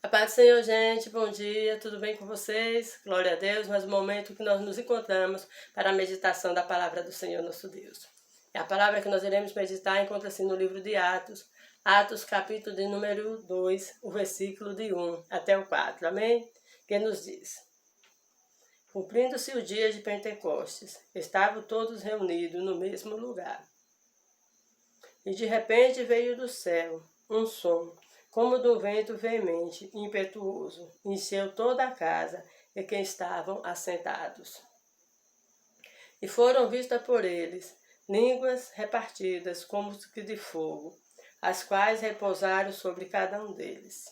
A paz do Senhor, gente, bom dia, tudo bem com vocês? Glória a Deus, mais um momento que nós nos encontramos para a meditação da palavra do Senhor nosso Deus. E a palavra que nós iremos meditar encontra-se no livro de Atos, Atos capítulo de número 2, o versículo de 1 até o 4, amém? Que nos diz: Cumprindo-se o dia de Pentecostes, estavam todos reunidos no mesmo lugar. E de repente veio do céu um som, como de um vento veemente e impetuoso, encheu toda a casa em que estavam assentados. E foram vistas por eles línguas repartidas como que de fogo, as quais repousaram sobre cada um deles.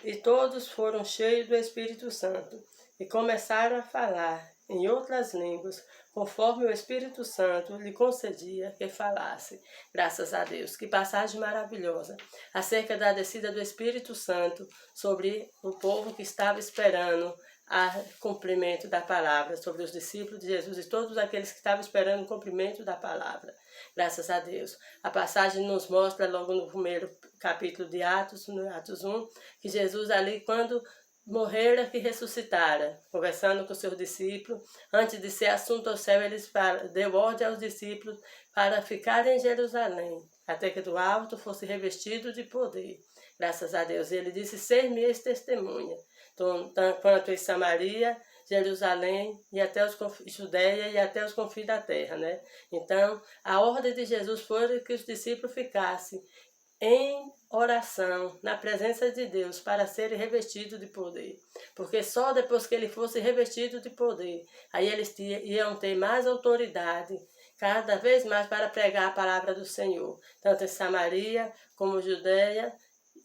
E todos foram cheios do Espírito Santo e começaram a falar em outras línguas, conforme o Espírito Santo lhe concedia que falasse. Graças a Deus. Que passagem maravilhosa acerca da descida do Espírito Santo sobre o povo que estava esperando o cumprimento da palavra, sobre os discípulos de Jesus e todos aqueles que estavam esperando o cumprimento da palavra. Graças a Deus. A passagem nos mostra logo no primeiro capítulo de Atos, no Atos 1, que Jesus ali, quando morrera que ressuscitara, conversando com seus discípulos, antes de ser assunto ao céu, eles deu ordem aos discípulos para ficarem em Jerusalém, até que do alto fosse revestido de poder. Graças a Deus. Ele disse: ser-me-eis testemunha, quanto em Samaria, Jerusalém e até os Judeia e até os confins da terra, né? Então, a ordem de Jesus foi que os discípulos ficassem em oração, na presença de Deus, para serem revestidos de poder. Porque só depois que ele fosse revestido de poder, aí eles iam ter mais autoridade, cada vez mais, para pregar a palavra do Senhor, tanto em Samaria, como Judeia,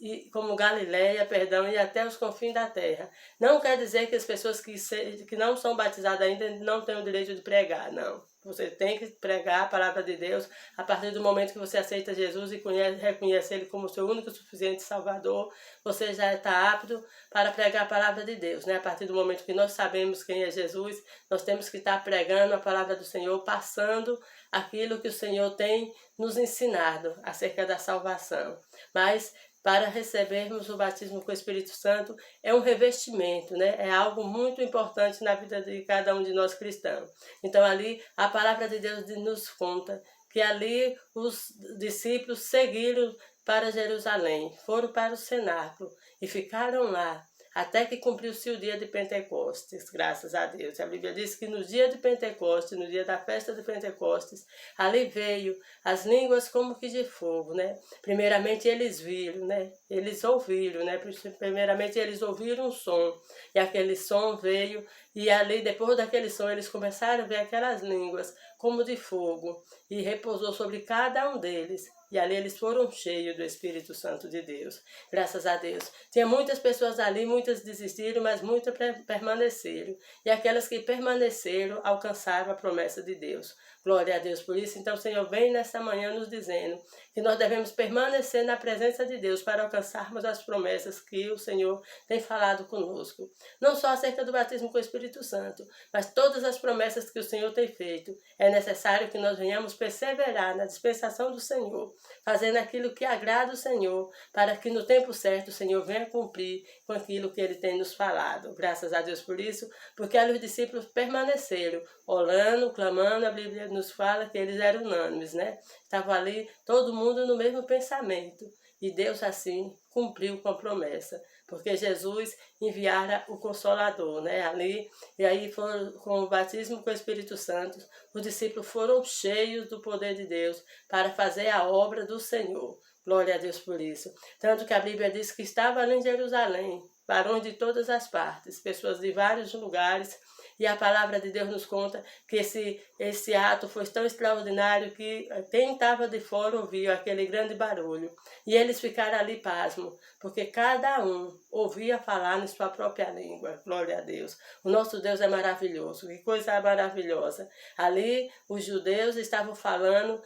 e como Galileia, e até os confins da terra. Não quer dizer que as pessoas que não são batizadas ainda não têm o direito de pregar, não. Você tem que pregar a palavra de Deus a partir do momento que você aceita Jesus e reconhece Ele como seu único e suficiente Salvador. Você já está apto para pregar a palavra de Deus, né? A partir do momento que nós sabemos quem é Jesus, nós temos que estar pregando a palavra do Senhor, passando aquilo que o Senhor tem nos ensinado acerca da salvação. Mas para recebermos o batismo com o Espírito Santo é um revestimento, né? É algo muito importante na vida de cada um de nós cristãos. Então ali a palavra de Deus nos conta que ali os discípulos seguiram para Jerusalém, foram para o cenáculo e ficaram lá até que cumpriu-se o dia de Pentecostes, graças a Deus. A Bíblia diz que no dia de Pentecostes, no dia da festa de Pentecostes, ali veio as línguas como que de fogo, né? Primeiramente eles viram, né? Eles ouviram, né? Primeiramente eles ouviram um som, e aquele som veio, e ali depois daquele som eles começaram a ver aquelas línguas como de fogo, e repousou sobre cada um deles. E ali eles foram cheios do Espírito Santo de Deus. Graças a Deus. Tinha muitas pessoas ali, muitas desistiram, mas muitas permaneceram. E aquelas que permaneceram alcançaram a promessa de Deus. Glória a Deus por isso. Então o Senhor vem nessa manhã nos dizendo que nós devemos permanecer na presença de Deus para alcançarmos as promessas que o Senhor tem falado conosco. Não só acerca do batismo com o Espírito Santo, mas todas as promessas que o Senhor tem feito. É necessário que nós venhamos perseverar na dispensação do Senhor, fazendo aquilo que agrada o Senhor, para que no tempo certo o Senhor venha cumprir com aquilo que Ele tem nos falado. Graças a Deus por isso, porque ali os discípulos permaneceram, orando, clamando. A Bíblia nos fala que eles eram unânimes, né? Estavam ali todo mundo no mesmo pensamento. E Deus assim cumpriu com a promessa, porque Jesus enviara o Consolador, né? Ali, e aí foram, com o batismo com o Espírito Santo, os discípulos foram cheios do poder de Deus para fazer a obra do Senhor. Glória a Deus por isso. Tanto que a Bíblia diz que estava ali em Jerusalém, varões de todas as partes, pessoas de vários lugares, e a palavra de Deus nos conta que esse ato foi tão extraordinário que quem estava de fora ouviu aquele grande barulho. E eles ficaram ali pasmos, porque cada um ouvia falar na sua própria língua. Glória a Deus. O nosso Deus é maravilhoso. Que coisa maravilhosa. Ali os judeus estavam falando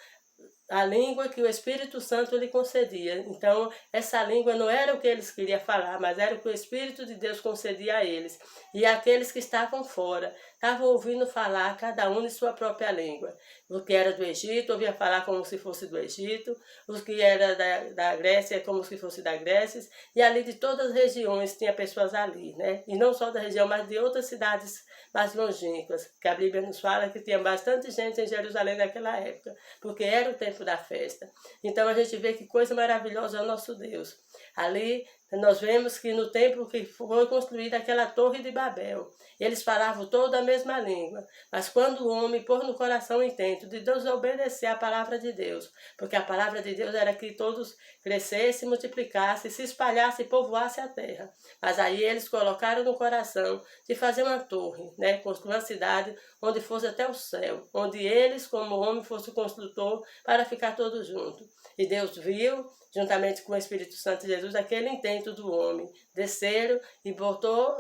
a língua que o Espírito Santo lhe concedia. Então, essa língua não era o que eles queriam falar, mas era o que o Espírito de Deus concedia a eles. E aqueles que estavam fora estavam ouvindo falar, cada um em sua própria língua. O que era do Egito ouvia falar como se fosse do Egito, os que era da Grécia como se fosse da Grécia, e ali de todas as regiões tinha pessoas ali, né? E não só da região, mas de outras cidades mais longínquas, que a Bíblia nos fala que tinha bastante gente em Jerusalém naquela época, porque era o tempo da festa. Então a gente vê que coisa maravilhosa é o nosso Deus. Ali nós vemos que no tempo que foi construída aquela torre de Babel, eles falavam toda a mesma língua, mas quando o homem pôs no coração o intento de desobedecer a palavra de Deus, porque a palavra de Deus era que todos crescessem, multiplicassem, se espalhassem e povoassem a terra. Mas aí eles colocaram no coração de fazer uma torre, né? Construir uma cidade onde fosse até o céu, onde eles, como homem, fossem o construtor para ficar todos juntos. E Deus viu, juntamente com o Espírito Santo de Jesus, aquele intento do homem. Desceram e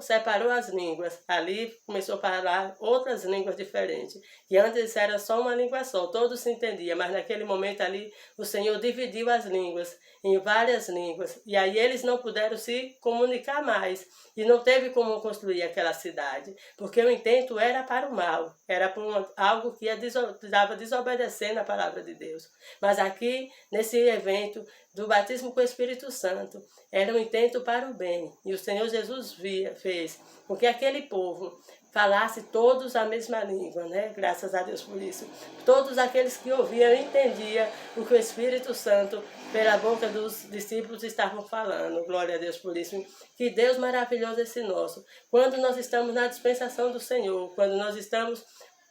separou as línguas. Ali começou a falar outras línguas diferentes. E antes era só uma língua só, todos se entendiam, mas naquele momento ali o Senhor dividiu as línguas em várias línguas. E aí eles não puderam se comunicar mais. E não teve como construir aquela cidade, porque o intento era para o mal, era por algo que estava desobedecendo a palavra de Deus. Mas aqui, nesse evento do batismo com o Espírito Santo, era um intento para o bem. E o Senhor Jesus fez com que aquele povo falasse todos a mesma língua, né? Graças a Deus por isso. Todos aqueles que ouviam entendiam o que o Espírito Santo, pela boca dos discípulos, estavam falando. Glória a Deus por isso. Que Deus maravilhoso esse nosso. Quando nós estamos na dispensação do Senhor, quando nós estamos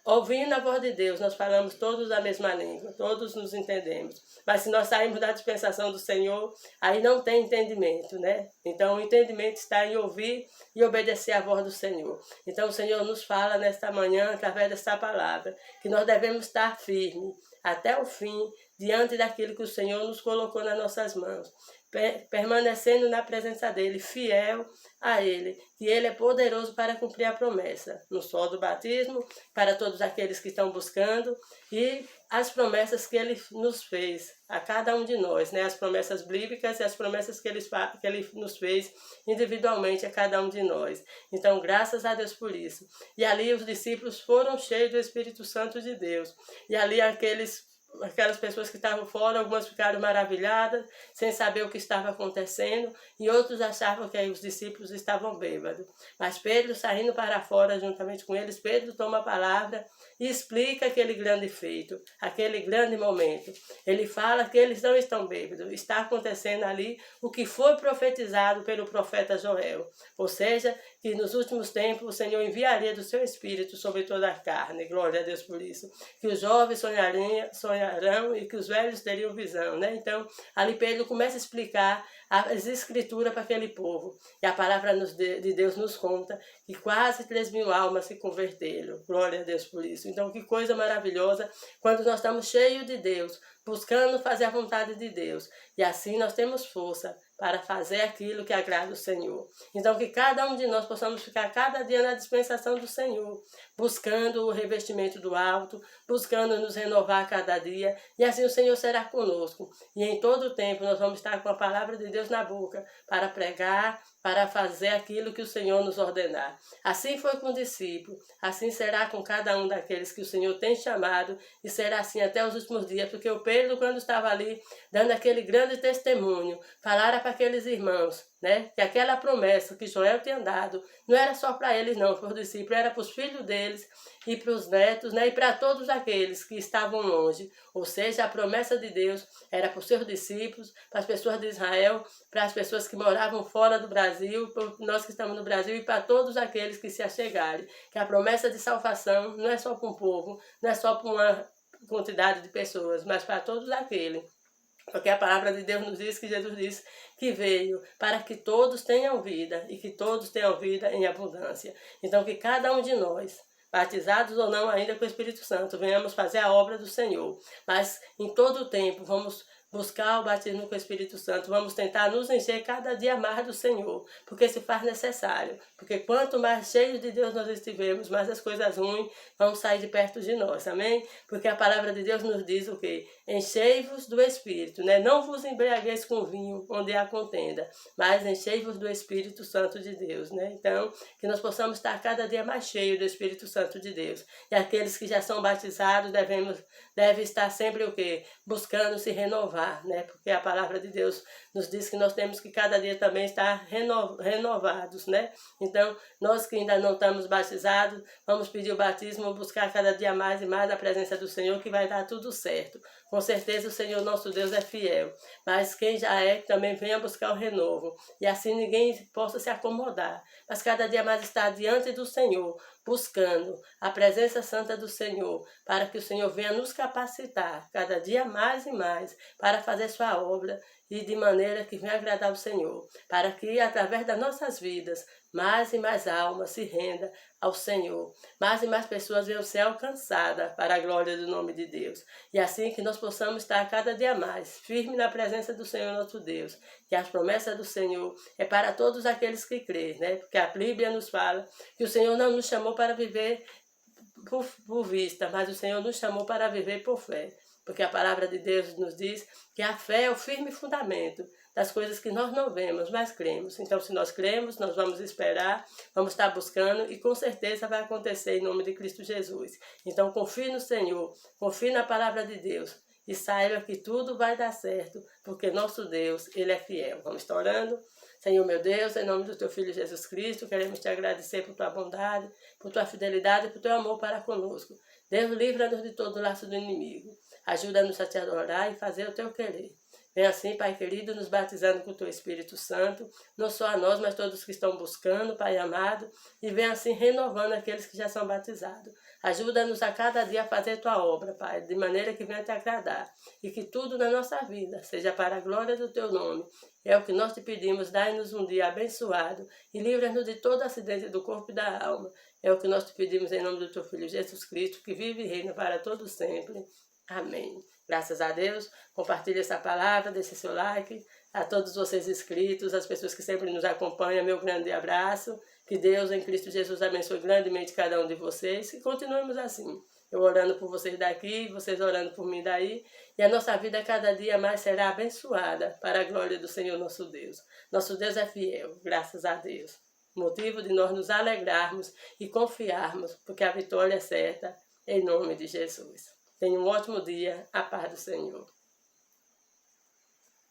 ouvindo a voz de Deus, nós falamos todos a mesma língua, todos nos entendemos. Mas se nós saímos da dispensação do Senhor, aí não tem entendimento, né? Então o entendimento está em ouvir e obedecer a voz do Senhor. Então o Senhor nos fala nesta manhã, através desta palavra, que nós devemos estar firmes até o fim, diante daquilo que o Senhor nos colocou nas nossas mãos, permanecendo na presença dEle, fiel a Ele, que Ele é poderoso para cumprir a promessa, no sol do batismo, para todos aqueles que estão buscando, e as promessas que Ele nos fez, a cada um de nós, né? As promessas bíblicas e as promessas que Ele nos fez individualmente a cada um de nós. Então, graças a Deus por isso. E ali os discípulos foram cheios do Espírito Santo de Deus. E ali aquelas pessoas que estavam fora, algumas ficaram maravilhadas, sem saber o que estava acontecendo, e outros achavam que os discípulos estavam bêbados. Mas Pedro, saindo para fora juntamente com eles, Pedro toma a palavra e explica aquele grande feito, aquele grande momento. Ele fala que eles não estão bêbados, está acontecendo ali o que foi profetizado pelo profeta Joel, ou seja, que nos últimos tempos o Senhor enviaria do seu Espírito sobre toda a carne. Glória a Deus por isso. Que os jovens sonharão e que os velhos teriam visão, né? Então, ali Pedro começa a explicar as escrituras para aquele povo. E a palavra de Deus nos conta que quase 3.000 almas se converteram. Glória a Deus por isso. Então, que coisa maravilhosa quando nós estamos cheios de Deus, buscando fazer a vontade de Deus. E assim nós temos força para fazer aquilo que agrada o Senhor. Então, que cada um de nós possamos ficar cada dia na dispensação do Senhor, buscando o revestimento do alto, buscando nos renovar cada dia, e assim o Senhor será conosco. E em todo o tempo nós vamos estar com a palavra de Deus na boca, para pregar, para fazer aquilo que o Senhor nos ordenar. Assim foi com o discípulo, assim será com cada um daqueles que o Senhor tem chamado, e será assim até os últimos dias, porque o Pedro, quando estava ali, dando aquele grande testemunho, falara para aqueles irmãos, né, que aquela promessa que Joel tinha dado, não era só para eles não, para os discípulos, era para os filhos deles e para os netos, né, e para todos aqueles que estavam longe. Ou seja, a promessa de Deus era para os seus discípulos, para as pessoas de Israel, para as pessoas que moravam fora do Brasil, para nós que estamos no Brasil e para todos aqueles que se achegarem. Que a promessa de salvação não é só para um povo, não é só para uma quantidade de pessoas, mas para todos aqueles. Porque a palavra de Deus nos diz que Jesus disse que veio para que todos tenham vida e que todos tenham vida em abundância. Então que cada um de nós, batizados ou não ainda com o Espírito Santo, venhamos fazer a obra do Senhor. Mas em todo o tempo vamos buscar o batismo com o Espírito Santo, vamos tentar nos encher cada dia mais do Senhor, porque se faz necessário. Porque quanto mais cheios de Deus nós estivermos, mais as coisas ruins vão sair de perto de nós, amém? Porque a palavra de Deus nos diz o quê? enchei-vos do Espírito, né? Não vos embriagueis com vinho, onde há contenda, mas enchei-vos do Espírito Santo de Deus, né? Então, que nós possamos estar cada dia mais cheios do Espírito Santo de Deus. E aqueles que já são batizados devem estar sempre o quê? Buscando se renovar, né? Porque a palavra de Deus nos diz que nós temos que cada dia também estar renovados, né? Então, nós que ainda não estamos batizados, vamos pedir o batismo, buscar cada dia mais e mais a presença do Senhor, que vai dar tudo certo. Com certeza o Senhor nosso Deus é fiel, mas quem já é, também venha buscar o renovo, e assim ninguém possa se acomodar, mas cada dia mais estar diante do Senhor, buscando a presença santa do Senhor, para que o Senhor venha nos capacitar cada dia mais e mais para fazer sua obra e de maneira que venha agradar o Senhor, para que através das nossas vidas mais e mais almas se renda ao Senhor, mais e mais pessoas venham ser alcançadas para a glória do nome de Deus, e assim que nós possamos estar cada dia mais firme na presença do Senhor nosso Deus, que as promessas do Senhor é para todos aqueles que creem, né? Porque a Bíblia nos fala que o Senhor não nos chamou para viver por vista, mas o Senhor nos chamou para viver por fé. Porque a palavra de Deus nos diz que a fé é o firme fundamento das coisas que nós não vemos, mas cremos. Então, se nós cremos, nós vamos esperar, vamos estar buscando e com certeza vai acontecer em nome de Cristo Jesus. Então, confie no Senhor, confie na palavra de Deus e saiba que tudo vai dar certo, porque nosso Deus, Ele é fiel. Vamos estar orando? Senhor meu Deus, em nome do Teu Filho Jesus Cristo, queremos Te agradecer por Tua bondade, por Tua fidelidade e por Teu amor para conosco. Deus, livra-nos de todo o laço do inimigo. Ajuda-nos a Te adorar e fazer o Teu querer. Vem assim, Pai querido, nos batizando com o Teu Espírito Santo, não só a nós, mas todos que estão buscando, Pai amado, e vem assim renovando aqueles que já são batizados. Ajuda-nos a cada dia a fazer Tua obra, Pai, de maneira que venha Te agradar, e que tudo na nossa vida seja para a glória do Teu nome. É o que nós Te pedimos, dai-nos um dia abençoado, e livra-nos de todo acidente do corpo e da alma. É o que nós Te pedimos em nome do Teu Filho Jesus Cristo, que vive e reina para todo sempre. Amém. Graças a Deus. Compartilhe essa palavra, deixe seu like. A todos vocês inscritos, as pessoas que sempre nos acompanham, meu grande abraço. Que Deus em Cristo Jesus abençoe grandemente cada um de vocês. E continuemos assim. Eu orando por vocês daqui, vocês orando por mim daí. E a nossa vida cada dia mais será abençoada para a glória do Senhor nosso Deus. Nosso Deus é fiel, graças a Deus. Motivo de nós nos alegrarmos e confiarmos, porque a vitória é certa, em nome de Jesus. Tenha um ótimo dia, a paz do Senhor.